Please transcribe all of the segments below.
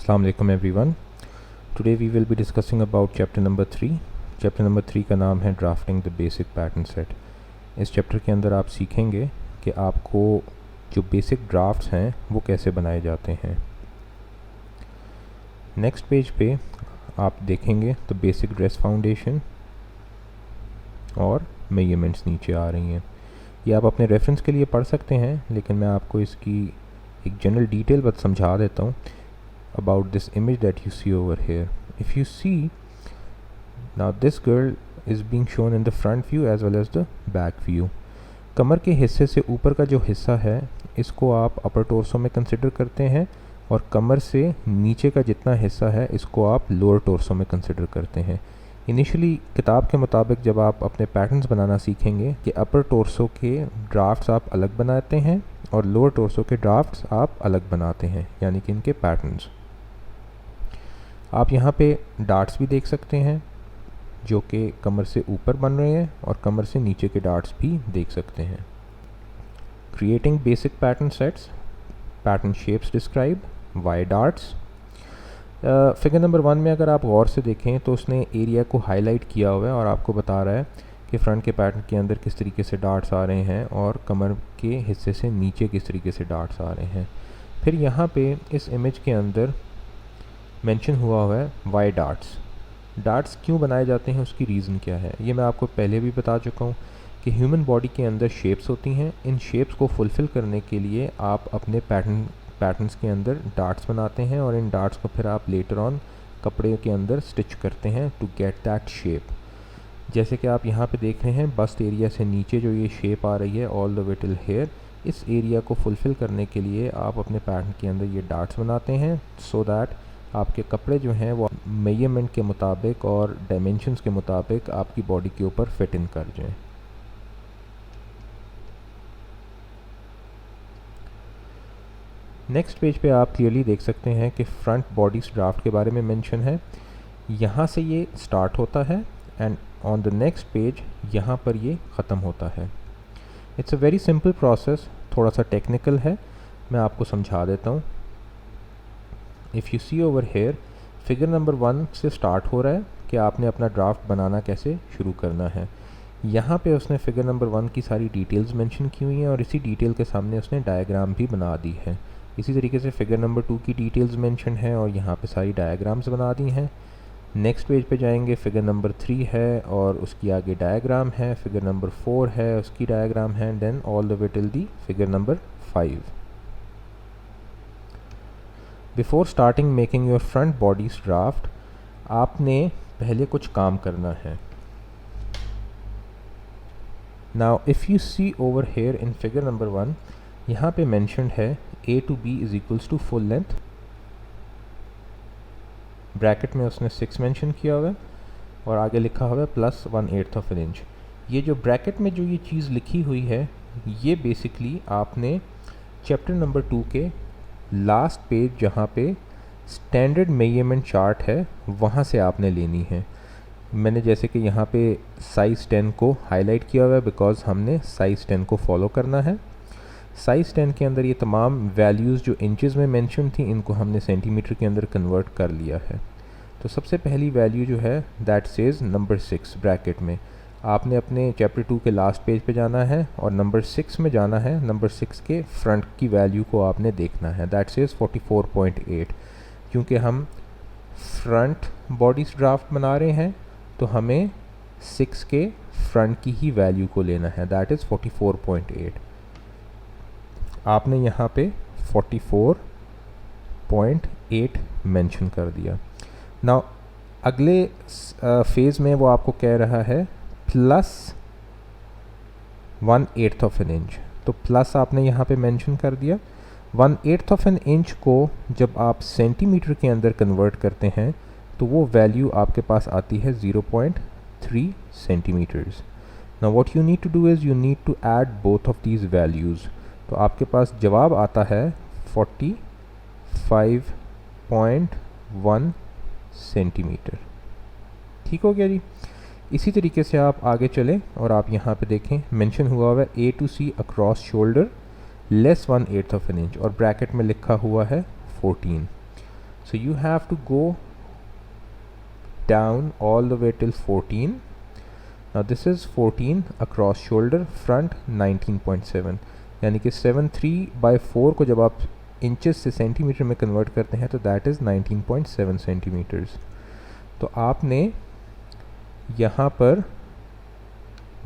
Assalamu alaikum everyone. Today we will be discussing about chapter number 3. Chapter number 3 का नाम है drafting the basic pattern set. इस chapter के अंदर आप सीखेंगे कि आपको जो बेसिक ड्राफ्ट्स हैं वो कैसे बनाए जाते हैं। नेक्स्ट पेज पे आप देखेंगे तो बेसिक ड्रेस फाउंडेशन और मेजरमेंट्स नीचे आ रही हैं। ये आप अपने रेफरेंस के लिए पढ़ सकते हैं, लेकिन मैं आपको इसकी एक जनरल डिटेल बस समझा देता हूँ about this image that you see over here. If you see, now this girl is being shown in the front view as well as the back view. कमर के हिस्से से ऊपर का जो हिस्सा है इसको आप अपर टोर्सो में कंसिडर करते हैं, और कमर से नीचे का जितना हिस्सा है इसको आप लोअर टोर्सो में कंसिडर करते हैं। इनिशियली किताब के मुताबिक जब आप अपने पैटर्न्स बनाना सीखेंगे कि अपर टोर्सो के ड्राफ्ट्स आप अलग बनाते हैं और लोअर टोर्सो के ड्राफ्ट्स आप अलग बनाते हैं, यानी कि इनके पैटर्न्स। आप यहाँ पे डार्ट्स भी देख सकते हैं जो कि कमर से ऊपर बन रहे हैं, और कमर से नीचे के डार्ट्स भी देख सकते हैं। Creating basic pattern sets, pattern shapes describe, why darts. Figure number 1 में अगर आप गौर से देखें तो उसने एरिया को हाईलाइट किया हुआ है और आपको बता रहा है कि फ्रंट के पैटर्न के अंदर किस तरीके से डार्ट्स आ रहे हैं और कमर के हिस्से से नीचे किस तरीके से डार्ट्स आ रहे हैं। फिर यहाँ पे इस इमेज के अंदर मेंशन हुआ है वाई डार्ट्स। डार्ट्स क्यों बनाए जाते हैं, उसकी रीज़न क्या है, ये मैं आपको पहले भी बता चुका हूँ कि ह्यूमन बॉडी के अंदर शेप्स होती हैं। इन शेप्स को फुलफ़िल करने के लिए आप अपने पैटर्न्स के अंदर डार्ट्स बनाते हैं, और इन डार्ट्स को फिर आप लेटर ऑन कपड़े के अंदर स्टिच करते हैं टू गेट दैट शेप। जैसे कि आप यहाँ पे देख रहे हैं, बस्ट एरिया से नीचे जो ये शेप आ रही है all the way till here, इस एरिया को फुलफ़िल करने के लिए आप अपने पैटर्न के अंदर ये डार्ट्स बनाते हैं, सो दैट आपके कपड़े जो हैं वो मेजरमेंट के मुताबिक और डायमेंशंस के मुताबिक आपकी बॉडी के ऊपर फिट इन कर जाएं। नेक्स्ट पेज पे आप क्लियरली देख सकते हैं कि फ्रंट बॉडीज ड्राफ्ट के बारे में मेंशन है। यहाँ से ये स्टार्ट होता है end on the next page यहाँ पर ये ख़त्म होता है। It's a very simple process, थोड़ा सा टेक्निकल है, मैं आपको समझा देता हूँ। If you see over here, figure number 1 से स्टार्ट हो रहा है कि आपने अपना ड्राफ्ट बनाना कैसे शुरू करना है। यहाँ पे उसने फिगर नंबर 1 की सारी डिटेल्स मेंशन की हुई हैं, और इसी डिटेल के सामने उसने डायग्राम भी बना दी है। इसी तरीके से फिगर नंबर 2 की डिटेल्स मेंशन है और यहाँ पे सारी डायग्राम्स बना दी हैं। नेक्स्ट पेज पे जाएंगे, फिगर नंबर 3 है और उसकी आगे डायग्राम है, फिगर नंबर 4 है उसकी डायग्राम है, then all the way till the figure number 5। Before starting making your front bodice draft, आपने पहले कुछ काम करना है। Now if you see over here in figure number 1, यहाँ पे मेंशन्ड है A to B is equals to full length, bracket में उसने 6 मेंशन किया हुआ है और आगे लिखा हुआ है +1/8 ऑफ एन इंच। ये जो ब्रैकेट में जो ये चीज़ लिखी हुई है, ये बेसिकली आपने चैप्टर नंबर 2 के लास्ट पेज जहाँ पे स्टैंडर्ड मेजरमेंट चार्ट है वहाँ से आपने लेनी है। मैंने जैसे कि यहाँ पे साइज़ 10 को हाईलाइट किया हुआ है बिकॉज हमने साइज़ 10 को फॉलो करना है। साइज़ 10 के अंदर ये तमाम वैल्यूज़ जो इंचज़ में मेंशन थी इनको हमने सेंटीमीटर के अंदर कन्वर्ट कर लिया है। तो सबसे पहली वैल्यू जो है दैट सेज नंबर 6 ब्रैकेट में, आपने अपने चैप्टर 2 के लास्ट पेज पे जाना है और नंबर 6 में जाना है। नंबर 6 के फ्रंट की वैल्यू को आपने देखना है, दैट सेज 44.8। क्योंकि हम फ्रंट बॉडीज ड्राफ्ट बना रहे हैं तो हमें 6 के फ्रंट की ही वैल्यू को लेना है, दैट इज़ 44.8। आपने यहाँ पे 44.8 मेंशन कर दिया। नाउ अगले फेज़ में वो आपको कह रहा है +1/8 ऑफ एन इंच, तो प्लस आपने यहाँ पे मेंशन कर दिया। 1/8 ऑफ एन इंच को जब आप सेंटीमीटर के अंदर कन्वर्ट करते हैं तो वो वैल्यू आपके पास आती है 0.3 centimetres. Now what you need to do is you need to add both of these values, तो आपके पास जवाब आता है 45.1 सेंटीमीटर। ठीक हो गया जी। इसी तरीके से आप आगे चलें और आप यहाँ पे देखें मेंशन हुआ है A to C across shoulder less 1/8 of an inch, और ब्रैकेट में लिखा हुआ है 14। So you have to go down all the way till 14. Now this is 14 across shoulder, front 19.7, यानी कि 7/3 को जब आप इंचेस से सेंटीमीटर में कन्वर्ट करते हैं तो दैट इज़ 19.7 सेंटीमीटर्स। तो आपने यहाँ पर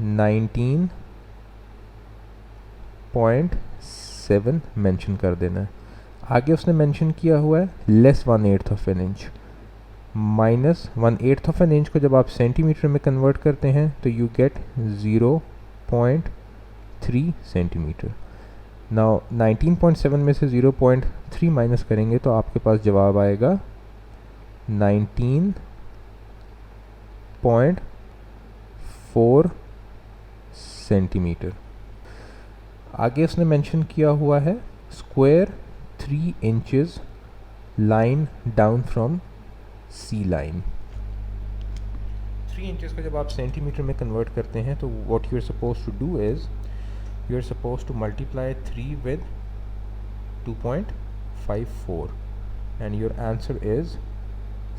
19.7 मेंशन कर देना है। आगे उसने मेंशन किया हुआ है less 1/8 of an inch, minus 1/8 of an inch को जब आप सेंटीमीटर में कन्वर्ट करते हैं तो यू गेट 0.3 सेंटीमीटर। नाउ 19.7 में से 0.3 माइनस करेंगे तो आपके पास जवाब आएगा 19.4 सेंटीमीटर। आगे उसने मेंशन किया हुआ है square 3 inches line down from C line. 3 inches को जब आप सेंटीमीटर में कन्वर्ट करते हैं तो what you are suppose to do is you are supposed to multiply 3 with 2.54 and your answer is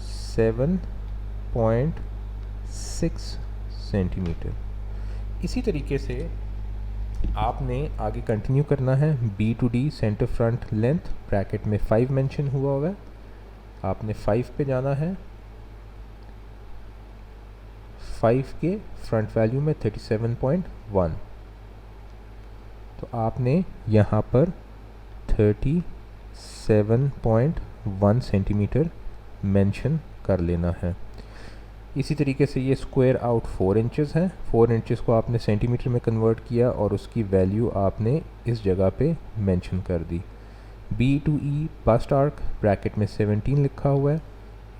7.6 centimetre. इसी तरीके से आपने आगे कंटिन्यू करना है। B to D centre front length bracket में 5 मेंशन हुआ हुआ है, आपने 5 पे जाना है। 5 के फ्रंट वैल्यू में 37.1, तो आपने यहाँ पर 37.1 सेंटीमीटर मेंशन कर लेना है। इसी तरीके से ये स्क्वायर आउट 4 इंचेस है। 4 इंचेस को आपने सेंटीमीटर में कन्वर्ट किया और उसकी वैल्यू आपने इस जगह पे मेंशन कर दी। B to E bust arc bracket में 17 लिखा हुआ है।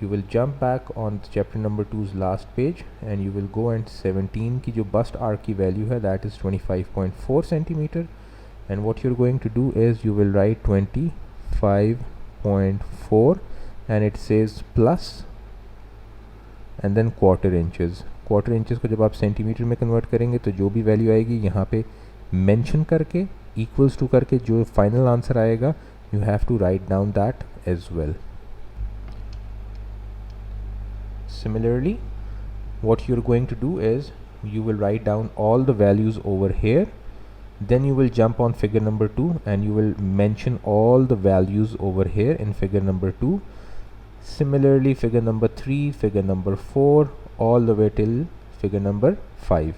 You will jump back on chapter number 2's last page and you will go and 17 की जो bust arc की value है that is 25.4 centimeter, and what you're going to do is you will write 25.4 and it says plus and then quarter inches। quarter inches को जब आप centimetre में convert करेंगे तो जो भी वैल्यू आएगी यहाँ पे मेंशन करके इक्वल्स टू करके जो फाइनल आंसर आएगा you have to write down that as well। Similarly, what you're going to do is you will write down all the values over here, then you will jump on figure number 2 and you will mention all the values over here in figure number 2. Similarly, figure number 3, figure number 4, all the way till figure number 5.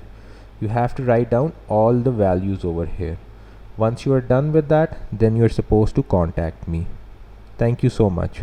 You have to write down all the values over here. Once you are done with that, then you are supposed to contact me. Thank you so much.